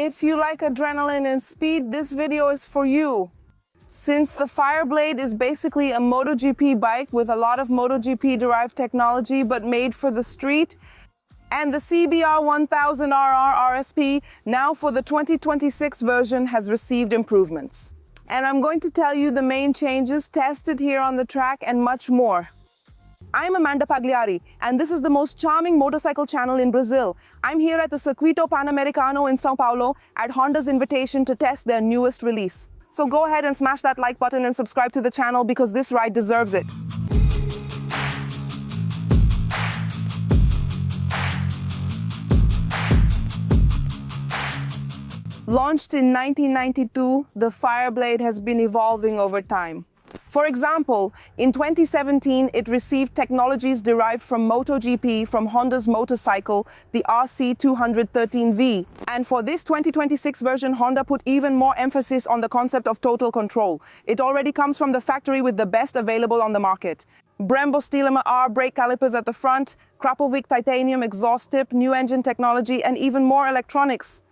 If you like adrenaline and speed, this video is for you. Since the Fireblade is basically a MotoGP bike with a lot of MotoGP derived technology but made for the street, and the CBR 1000RR RSP now for the 2026 version has received improvements. And I'm going to tell you the main changes tested here on the track and much more. I'm Amanda Pagliari, and this is the most charming motorcycle channel in Brazil. I'm here at the Circuito Panamericano in São Paulo at Honda's invitation to test their newest release. So go ahead and smash that like button and subscribe to the channel because this ride deserves it. Launched in 1992, the Fireblade has been evolving over time. For example, in 2017, it received technologies derived from MotoGP from Honda's motorcycle, the RC213V. And for this 2026 version, Honda put even more emphasis on the concept of total control. It already comes from the factory with the best available on the market. Brembo Steelhammer R brake calipers at the front, Krapovic titanium exhaust tip, new engine technology, and even more electronics.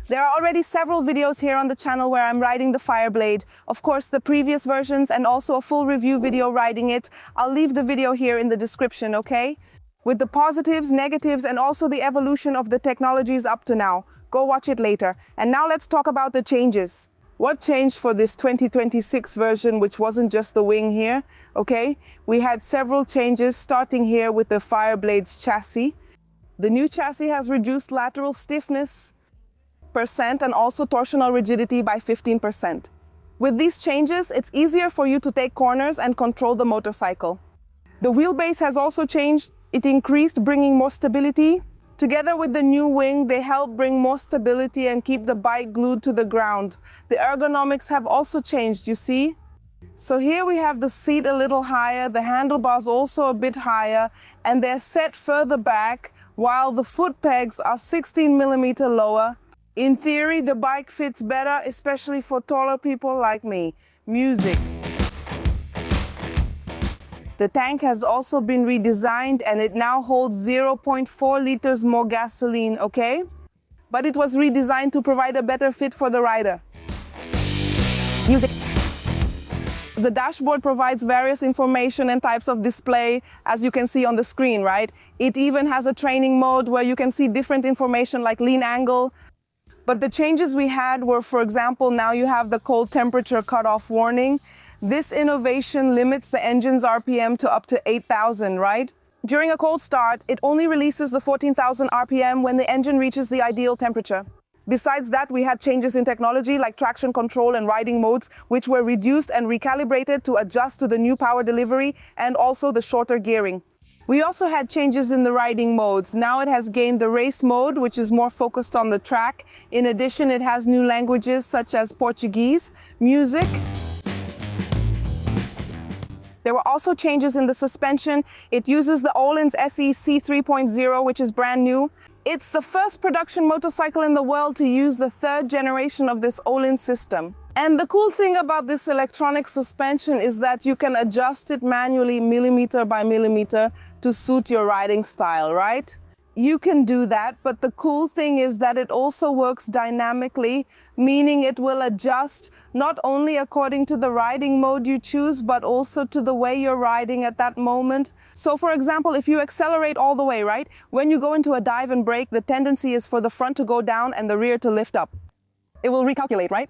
There are already several videos here on the channel where I'm riding the Fireblade. Of course, the previous versions and also a full review video riding it. I'll leave the video here in the description, okay? With the positives, negatives, and also the evolution of the technologies up to now. Go watch it later. And now let's talk about the changes. What changed for this 2026 version, which wasn't just the wing here, okay? We had several changes starting here with the Fireblade's chassis. The new chassis has reduced lateral stiffness and also torsional rigidity by 15%. With these changes, it's easier for you to take corners and control the motorcycle. The wheelbase has also changed. It increased, bringing more stability. Together with the new wing, they help bring more stability and keep the bike glued to the ground. The ergonomics have also changed, you see? So here we have the seat a little higher, the handlebars also a bit higher, and they're set further back, while the foot pegs are 16mm lower. In theory, the bike fits better, especially for taller people like me. Music. The tank has also been redesigned and it now holds 0.4 liters more gasoline, okay? But it was redesigned to provide a better fit for the rider. Music. The dashboard provides various information and types of display, as you can see on the screen, right? It even has a training mode where you can see different information like lean angle. But the changes we had were, for example, now you have the cold temperature cutoff warning. This innovation limits the engine's RPM to up to 8,000, right? During a cold start, it only releases the 14,000 RPM when the engine reaches the ideal temperature. Besides that, we had changes in technology like traction control and riding modes, which were reduced and recalibrated to adjust to the new power delivery and also the shorter gearing. We also had changes in the riding modes. Now it has gained the race mode, which is more focused on the track. In addition, it has new languages such as Portuguese, music. There were also changes in the suspension. It uses the Öhlins SEC 3.0, which is brand new. It's the first production motorcycle in the world to use the third generation of this Öhlins system. And the cool thing about this electronic suspension is that you can adjust it manually millimeter by millimeter to suit your riding style, right? You can do that, but the cool thing is that it also works dynamically, meaning it will adjust not only according to the riding mode you choose, but also to the way you're riding at that moment. So for example, if you accelerate all the way, right? When you go into a dive and brake, the tendency is for the front to go down and the rear to lift up. It will recalculate, right?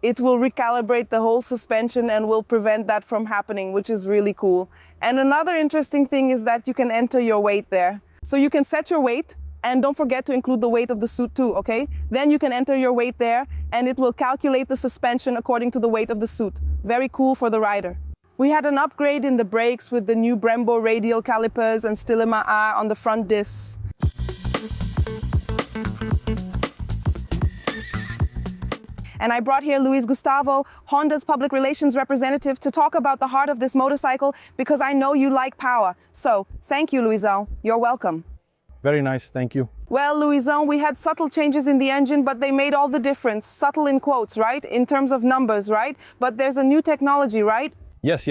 It will recalibrate the whole suspension and will prevent that from happening, which is really cool. And another interesting thing is that you can enter your weight there. So you can set your weight, and don't forget to include the weight of the suit too, okay? Then you can enter your weight there, and it will calculate the suspension according to the weight of the suit. Very cool for the rider. We had an upgrade in the brakes with the new Brembo radial calipers and Steelhammer R on the front discs. And I brought here Luis Gustavo, Honda's public relations representative, to talk about the heart of this motorcycle because I know you like power. So, thank you, Luisão. You're welcome. Very nice, thank you. Well, Luisão, we had subtle changes in the engine, but they made all the difference. Subtle in quotes, right? In terms of numbers, right? But there's a new technology, right? Yes.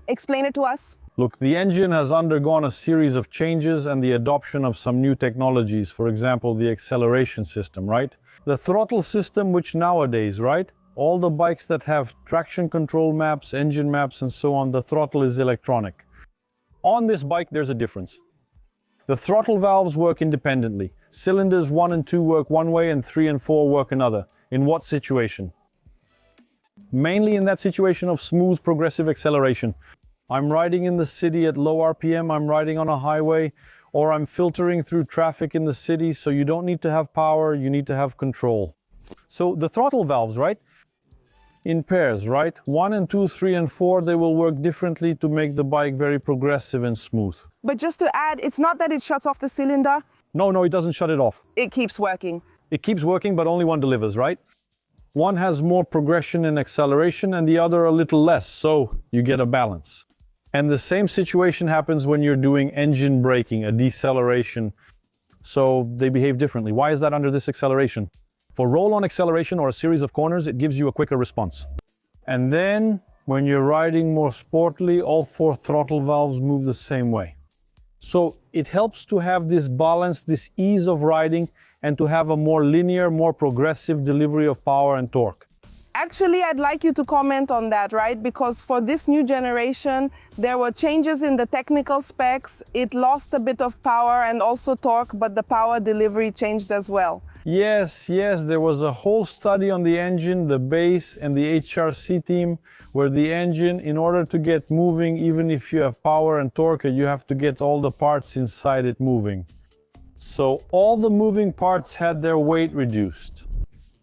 Explain it to us. Look, the engine has undergone a series of changes and the adoption of some new technologies, for example, the acceleration system, right? The throttle system, which nowadays, right? All the bikes that have traction control maps, engine maps, and so on, the throttle is electronic. On this bike, there's a difference. The throttle valves work independently. Cylinders 1 and 2 work one way and 3 and 4 work another. In what situation? Mainly in that situation of smooth progressive acceleration. I'm riding in the city at low RPM, I'm riding on a highway, or I'm filtering through traffic in the city, so you don't need to have power, you need to have control. So the throttle valves, right? In pairs, right? 1 and 2, 3 and 4, they will work differently to make the bike very progressive and smooth. But just to add, it's not that it shuts off the cylinder. No, it doesn't shut it off. It keeps working. It keeps working, but only one delivers, right? One has more progression and acceleration and the other a little less, so you get a balance. And the same situation happens when you're doing engine braking, a deceleration. So they behave differently. Why is that under this acceleration? For roll-on acceleration or a series of corners, it gives you a quicker response. And then when you're riding more sportly, all 4 throttle valves move the same way. So it helps to have this balance, this ease of riding, and to have a more linear, more progressive delivery of power and torque. Actually, I'd like you to comment on that, right? Because for this new generation, there were changes in the technical specs. It lost a bit of power and also torque, but the power delivery changed as well. Yes, there was a whole study on the engine, the base, and the HRC team, where the engine, in order to get moving, even if you have power and torque, you have to get all the parts inside it moving. So all the moving parts had their weight reduced.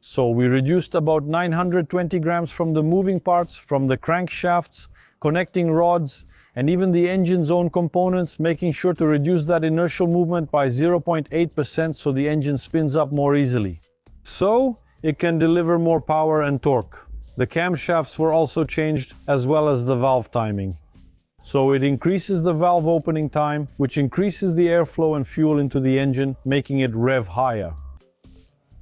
So we reduced about 920 grams from the moving parts, from the crankshafts, connecting rods, and even the engine's own components, making sure to reduce that inertial movement by 0.8% so the engine spins up more easily. So it can deliver more power and torque. The camshafts were also changed, as well as the valve timing. So it increases the valve opening time, which increases the airflow and fuel into the engine, making it rev higher.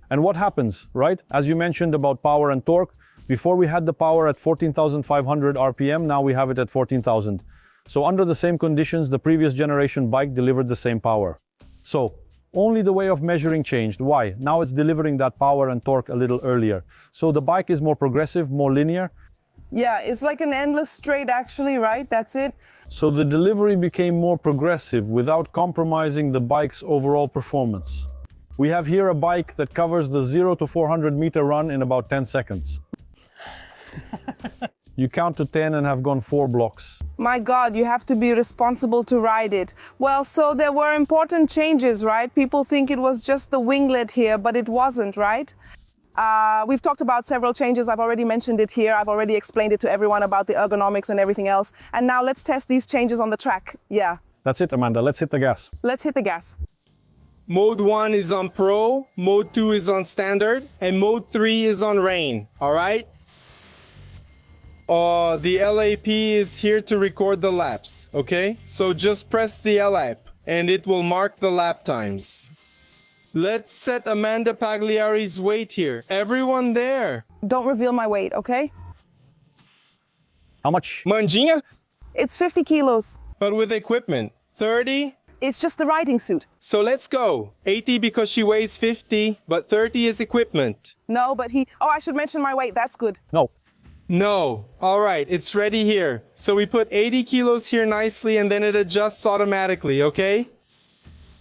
And what happens, right? As you mentioned about power and torque, before we had the power at 14,500 RPM, now we have it at 14,000. So under the same conditions, the previous generation bike delivered the same power. So only the way of measuring changed. Why? Now it's delivering that power and torque a little earlier. So the bike is more progressive, more linear. Yeah, it's like an endless straight actually, right? That's it. So the delivery became more progressive without compromising the bike's overall performance. We have here a bike that covers the 0 to 400 meter run in about 10 seconds. You count to 10 and have gone 4 blocks. My God, you have to be responsible to ride it. Well, so there were important changes, right? People think it was just the winglet here, but it wasn't, right? We've talked about several changes. I've already mentioned it here. I've already explained it to everyone about the ergonomics and everything else. And now let's test these changes on the track. Yeah. That's it, Amanda. Let's hit the gas. Let's hit the gas. Mode 1 is on Pro, Mode 2 is on Standard, and Mode 3 is on Rain, all right? The LAP is here to record the laps, okay? So just press the LAP, and it will mark the lap times. Let's set Amanda Pagliari's weight here. Everyone there. Don't reveal my weight, okay? How much? Mandinha? It's 50 kilos. But with equipment. 30? It's just the riding suit. So let's go. 80 because she weighs 50, but 30 is equipment. No, but oh, I should mention my weight. That's good. No. All right, it's ready here. So we put 80 kilos here nicely and then it adjusts automatically, okay?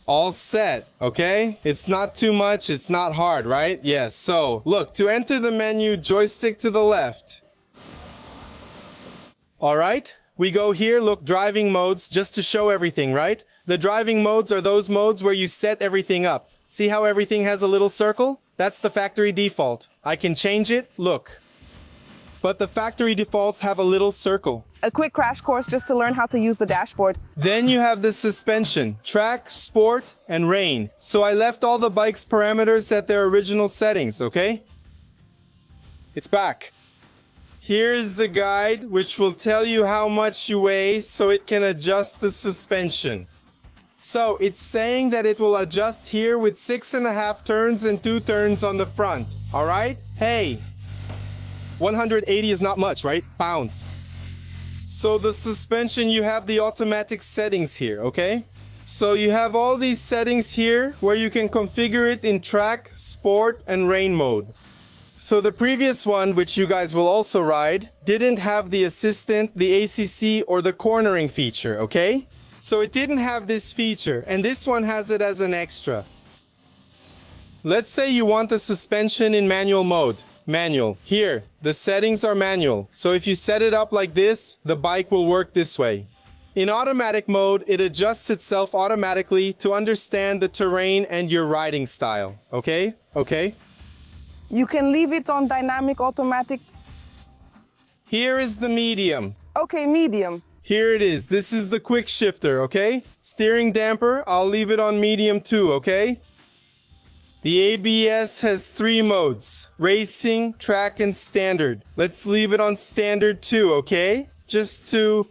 All set, okay? It's not too much, it's not hard, right? Yes, so look, to enter the menu, joystick to the left. All right, we go here, look, driving modes, just to show everything, right? The driving modes are those modes where you set everything up. See how everything has a little circle? That's the factory default. I can change it, look. But the factory defaults have a little circle. A quick crash course just to learn how to use the dashboard. Then you have the suspension, track, sport, and rain. So I left all the bike's parameters at their original settings, okay? It's back. Here's the guide, which will tell you how much you weigh so it can adjust the suspension. So it's saying that it will adjust here with 6.5 turns and 2 turns on the front, all right? Hey, 180 is not much, right? Pounds. So the suspension, you have the automatic settings here, okay? So you have all these settings here where you can configure it in track, sport, and rain mode. So the previous one, which you guys will also ride, didn't have the assistant, the ACC, or the cornering feature, okay? So it didn't have this feature, and this one has it as an extra. Let's say you want the suspension in manual mode. Manual. Here, the settings are manual. So if you set it up like this, the bike will work this way. In automatic mode, it adjusts itself automatically to understand the terrain and your riding style. Okay? Okay? You can leave it on dynamic automatic. Here is the medium. Okay, medium. Here it is. This is the quick shifter, okay? Steering damper, I'll leave it on medium too, okay? The ABS has 3 modes: racing, track, and standard. Let's leave it on standard too, okay? Just to...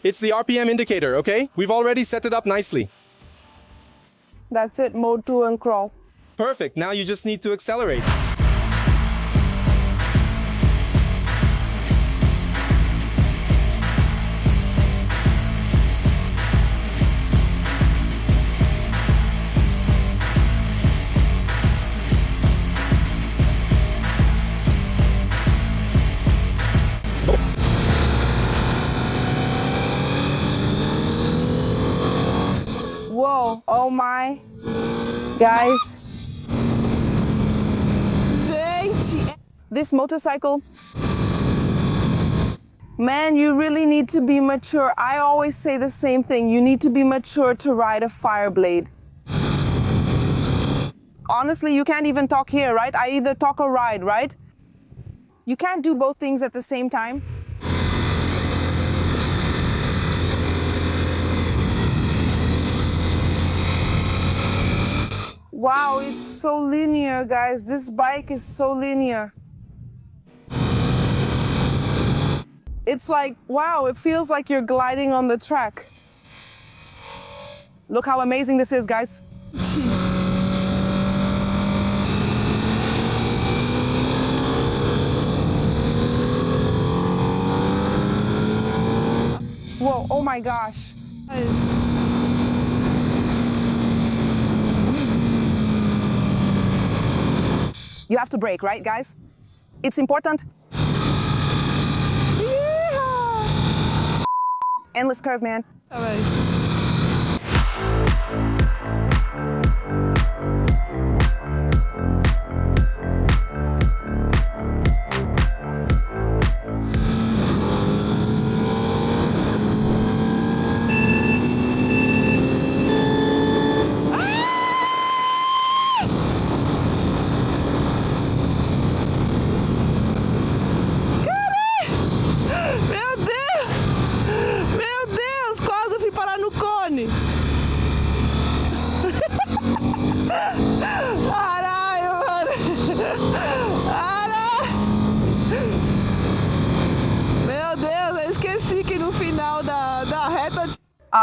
It's the RPM indicator, okay? We've already set it up nicely. That's it, mode 2 and crawl. Perfect. Now you just need to accelerate. Whoa, oh my. Guys. Gente. This motorcycle. Man, you really need to be mature. I always say the same thing. You need to be mature to ride a Fireblade. Honestly, you can't even talk here, right? I either talk or ride, right? You can't do both things at the same time. Wow, it's so linear, guys. This bike is so linear. It's like, wow, it feels like you're gliding on the track. Look how amazing this is, guys. Whoa, oh my gosh. You have to brake, right, guys? It's important. Yeah. Endless curve, man. All right.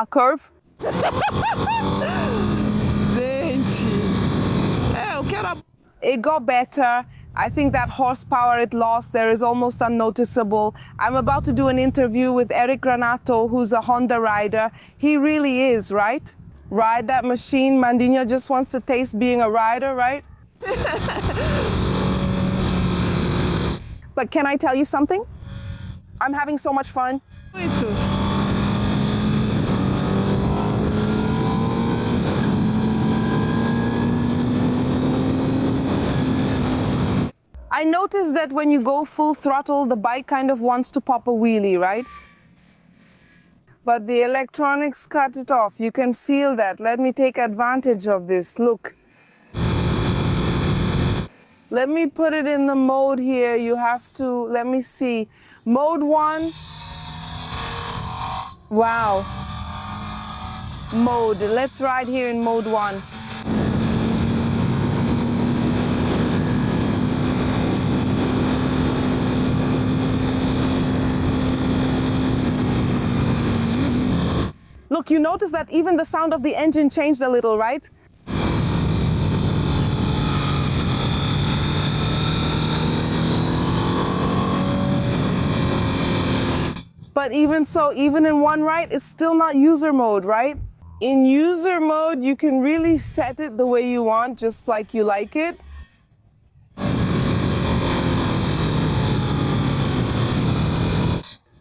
Curve. It got better. I think that horsepower it lost there is almost unnoticeable. I'm about to do an interview with Eric Granato, who's a Honda rider. He really is, right? Ride that machine. Mandinha just wants to taste being a rider, right? But can I tell you something? I'm having so much fun. I noticed that when you go full throttle, the bike kind of wants to pop a wheelie, right? But the electronics cut it off. You can feel that. Let me take advantage of this. Look. Let me put it in the mode here. You have to, let me see. Mode 1. Wow. Mode. Let's ride here in mode 1. Look, you notice that even the sound of the engine changed a little, right? But even so, even in one ride, it's still not user mode, right? In user mode, you can really set it the way you want, just like you like it.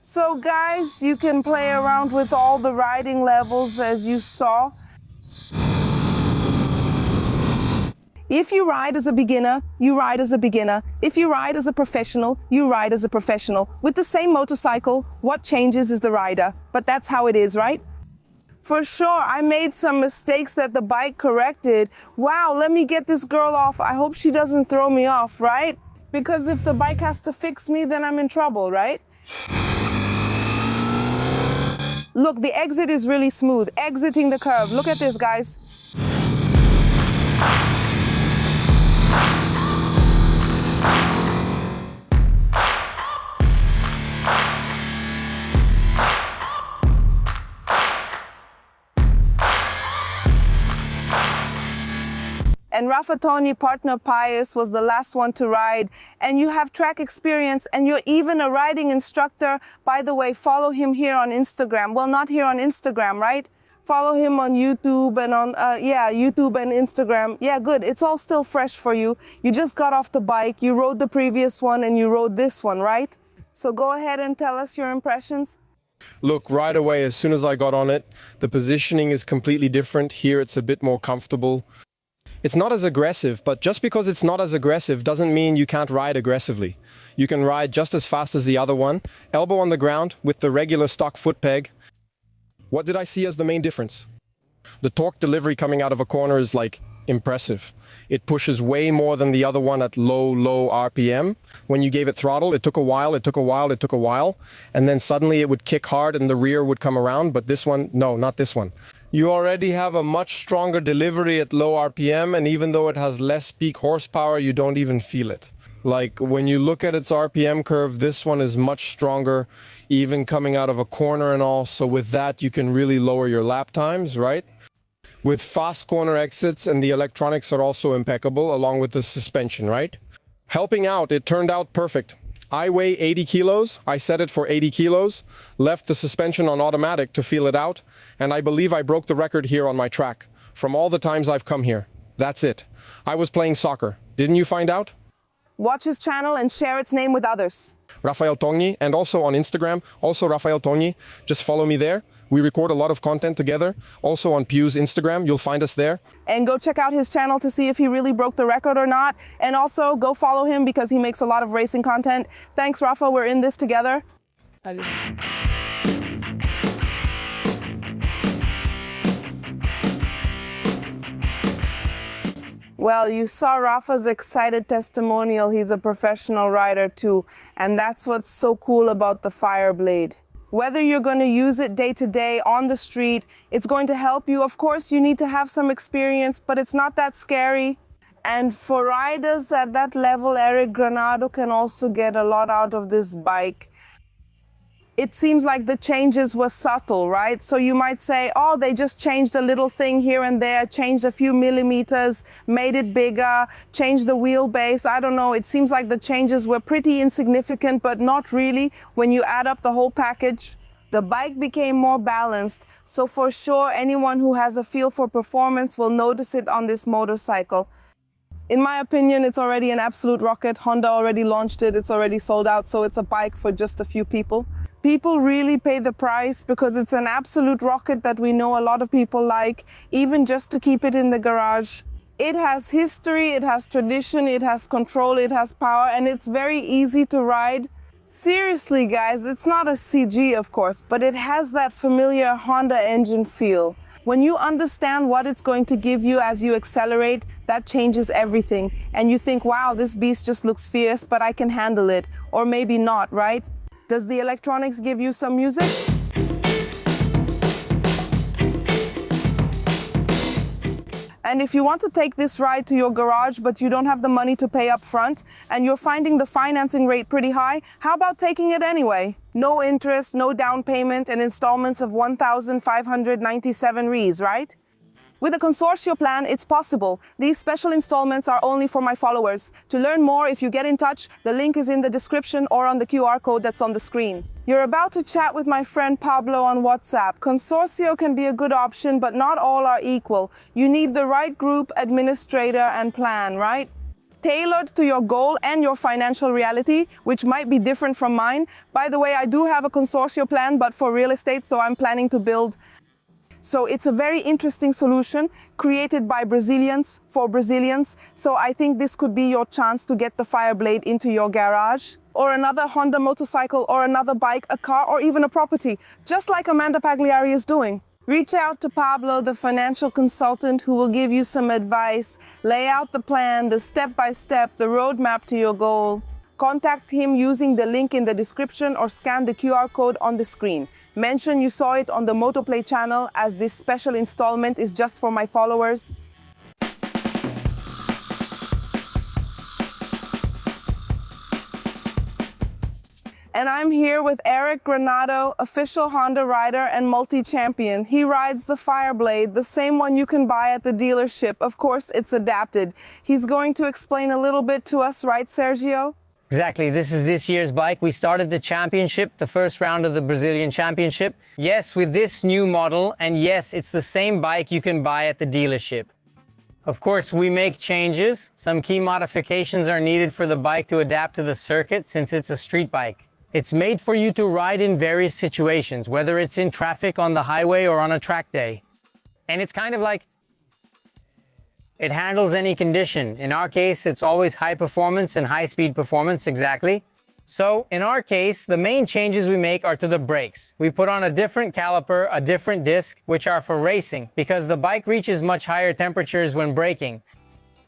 So guys, you can play around with all the riding levels as you saw. If you ride as a beginner, you ride as a beginner. If you ride as a professional, you ride as a professional. With the same motorcycle, what changes is the rider. But that's how it is, right? For sure, I made some mistakes that the bike corrected. Wow, let me get this girl off. I hope she doesn't throw me off, right? Because if the bike has to fix me, then I'm in trouble, right? Look, the exit is really smooth. Exiting the curve. Look at this, guys. And Rafa Tony, partner Pius, was the last one to ride. And you have track experience and you're even a riding instructor. By the way, follow him here on Instagram. Well, not here on Instagram, right? Follow him on YouTube and on, YouTube and Instagram. Yeah, good. It's all still fresh for you. You just got off the bike, you rode the previous one and you rode this one, right? So go ahead and tell us your impressions. Look, right away, as soon as I got on it, the positioning is completely different. Here it's a bit more comfortable. It's not as aggressive, but just because it's not as aggressive doesn't mean you can't ride aggressively. You can ride just as fast as the other one, elbow on the ground with the regular stock foot peg. What did I see as the main difference? The torque delivery coming out of a corner is like impressive. It pushes way more than the other one at low RPM. When you gave it throttle, it took a while, and then suddenly it would kick hard and the rear would come around, but this one, no, not this one. You already have a much stronger delivery at low RPM, and even though it has less peak horsepower, you don't even feel it. Like, when you look at its RPM curve, this one is much stronger, even coming out of a corner and all, so with that you can really lower your lap times, right? With fast corner exits, and the electronics are also impeccable, along with the suspension, right? Helping out, it turned out perfect. I weigh 80 kilos, I set it for 80 kilos, left the suspension on automatic to feel it out, and I believe I broke the record here on my track, from all the times I've come here. That's it. I was playing soccer. Didn't you find out? Watch his channel and share its name with others. Rafael Togni, and also on Instagram, also Rafael Togni. Just follow me there. We record a lot of content together. Also on Pew's Instagram, you'll find us there. And go check out his channel to see if he really broke the record or not. And also go follow him because he makes a lot of racing content. Thanks, Rafa. We're in this together. Well, you saw Rafa's excited testimonial. He's a professional rider too. And that's what's so cool about the Fireblade. Whether you're going to use it day to day on the street, it's going to help you. Of course, you need to have some experience, but it's not that scary. And for riders at that level, Eric Granado can also get a lot out of this bike. It seems like the changes were subtle, right? So you might say, oh, they just changed a little thing here and there, changed a few millimeters, made it bigger, changed the wheelbase. I don't know. It seems like the changes were pretty insignificant, but not really when you add up the whole package. The bike became more balanced. So for sure, anyone who has a feel for performance will notice it on this motorcycle. In my opinion, it's already an absolute rocket. Honda already launched it. It's already sold out. So it's a bike for just a few people. People really pay the price because it's an absolute rocket that we know a lot of people like, even just to keep it in the garage. It has history, it has tradition, it has control, it has power, and it's very easy to ride. Seriously, guys, it's not a CG, of course, but it has that familiar Honda engine feel. When you understand what it's going to give you as you accelerate, that changes everything. And you think, wow, this beast just looks fierce, but I can handle it. Or maybe not, right? Does the electronics give you some music? And if you want to take this ride to your garage, but you don't have the money to pay up front, and you're finding the financing rate pretty high, how about taking it anyway? No interest, no down payment, and installments of 1,597 Rs, right? With a consortium plan, it's possible. These special installments are only for my followers. To learn more, if you get in touch, the link is in the description or on the QR code that's on the screen. You're about to chat with my friend Pablo on WhatsApp. Consortio can be a good option, but not all are equal. You need the right group, administrator, and plan, right? Tailored to your goal and your financial reality, which might be different from mine. By the way, I do have a consortio plan, but for real estate, so I'm planning to build. So it's a very interesting solution created by Brazilians for Brazilians. So I think this could be your chance to get the Fireblade into your garage, or another Honda motorcycle, or another bike, a car, or even a property, just like Amanda Pagliari is doing. Reach out to Pablo, the financial consultant, who will give you some advice, lay out the plan, the step-by-step, the roadmap to your goal. Contact him using the link in the description or scan the QR code on the screen. Mention you saw it on the Motoplay channel, as this special installment is just for my followers. And I'm here with Eric Granado, official Honda rider and multi-champion. He rides the Fireblade, the same one you can buy at the dealership. Of course, it's adapted. He's going to explain a little bit to us, right, Sergio? Exactly. This is this year's bike. We started the championship, the first round of the Brazilian Championship. Yes, with this new model, and yes, it's the same bike you can buy at the dealership. Of course, we make changes. Some key modifications are needed for the bike to adapt to the circuit, since it's a street bike. It's made for you to ride in various situations, whether it's in traffic, on the highway, or on a track day. And it's kind of like, it handles any condition. In our case, it's always high performance and high speed performance, exactly. So in our case, the main changes we make are to the brakes. We put on a different caliper, a different disc, which are for racing, because the bike reaches much higher temperatures when braking.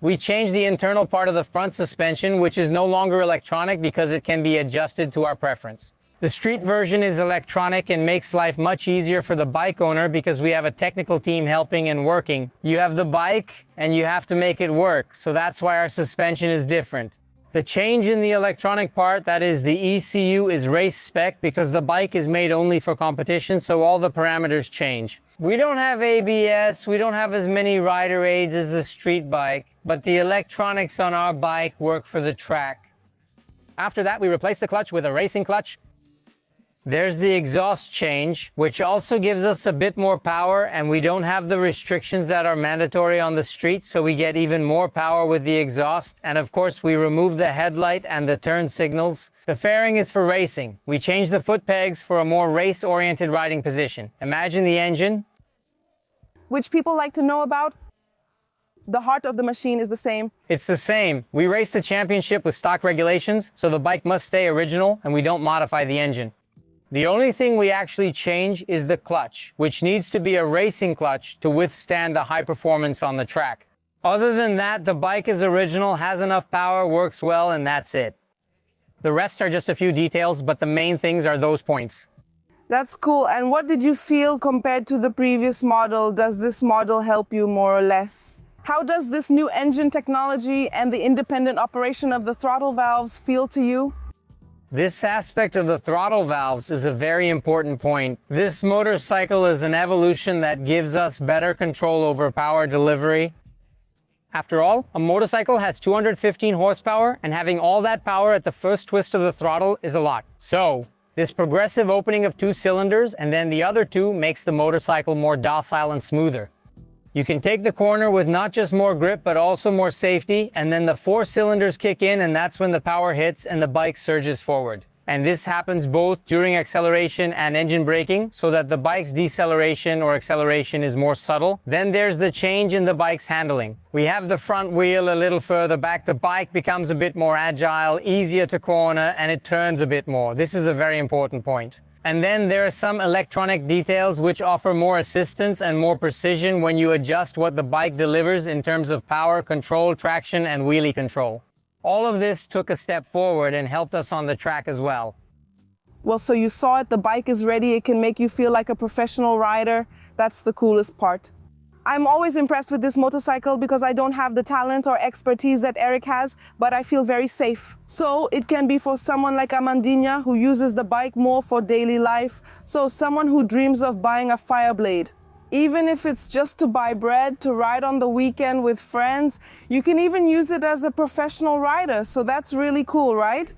We change the internal part of the front suspension, which is no longer electronic because it can be adjusted to our preference. The street version is electronic and makes life much easier for the bike owner because we have a technical team helping and working. You have the bike and you have to make it work, so that's why our suspension is different. The change in the electronic part, that is the ECU, is race spec because the bike is made only for competition, so all the parameters change. We don't have ABS, we don't have as many rider aids as the street bike, but the electronics on our bike work for the track. After that, we replace the clutch with a racing clutch. There's the exhaust change, which also gives us a bit more power, and we don't have the restrictions that are mandatory on the street, so we get even more power with the exhaust. And of course, we remove the headlight and the turn signals. The fairing is for racing. We change the foot pegs for a more race-oriented riding position. Imagine the engine. Which people like to know about. The heart of the machine is the same. It's the same. We race the championship with stock regulations, so the bike must stay original and we don't modify the engine. The only thing we actually change is the clutch, which needs to be a racing clutch to withstand the high performance on the track. Other than that, the bike is original, has enough power, works well, and that's it. The rest are just a few details, but the main things are those points. That's cool. And what did you feel compared to the previous model? Does this model help you more or less? How does this new engine technology and the independent operation of the throttle valves feel to you? This aspect of the throttle valves is a very important point. This motorcycle is an evolution that gives us better control over power delivery. After all, a motorcycle has 215 horsepower, and having all that power at the first twist of the throttle is a lot. So, this progressive opening of 2 cylinders and then the other 2 makes the motorcycle more docile and smoother. You can take the corner with not just more grip, but also more safety, and then the 4 cylinders kick in, and that's when the power hits and the bike surges forward. And this happens both during acceleration and engine braking, so that the bike's deceleration or acceleration is more subtle. Then there's the change in the bike's handling. We have the front wheel a little further back, the bike becomes a bit more agile, easier to corner, and it turns a bit more. This is a very important point. And then there are some electronic details which offer more assistance and more precision when you adjust what the bike delivers in terms of power, control, traction, and wheelie control. All of this took a step forward and helped us on the track as well. Well, so you saw it, the bike is ready, it can make you feel like a professional rider. That's the coolest part. I'm always impressed with this motorcycle because I don't have the talent or expertise that Eric has, but I feel very safe. So it can be for someone like Amandinha, who uses the bike more for daily life. So someone who dreams of buying a Fireblade. Even if it's just to buy bread, to ride on the weekend with friends, you can even use it as a professional rider. So that's really cool, right?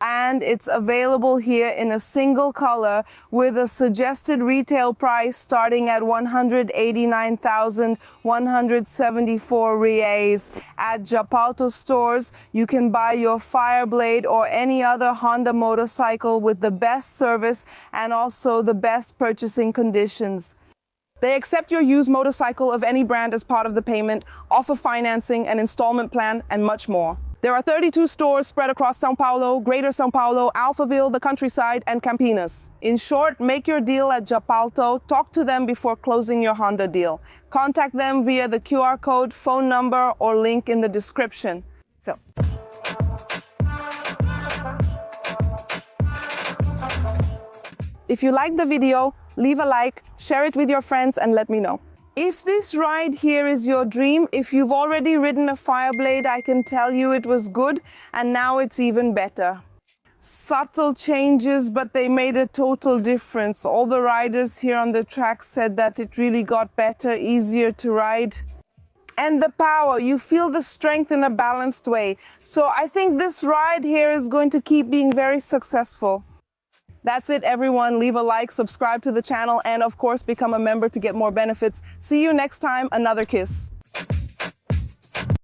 And it's available here in a single color with a suggested retail price starting at 189,174 reais. At Japalto stores, you can buy your Fireblade or any other Honda motorcycle with the best service and also the best purchasing conditions. They accept your used motorcycle of any brand as part of the payment, offer financing, an installment plan, and much more. There are 32 stores spread across São Paulo, Greater São Paulo, Alphaville, the countryside, and Campinas. In short, make your deal at Japalto. Talk to them before closing your Honda deal. Contact them via the QR code, phone number, or link in the description. So. If you liked the video, leave a like, share it with your friends, and let me know. If this ride here is your dream, if you've already ridden a Fireblade, I can tell you it was good, and now it's even better. Subtle changes, but they made a total difference. All the riders here on the track said that it really got better, easier to ride. And the power, you feel the strength in a balanced way. So I think this ride here is going to keep being very successful. That's it, everyone. Leave a like, subscribe to the channel, and of course, become a member to get more benefits. See you next time. Another kiss.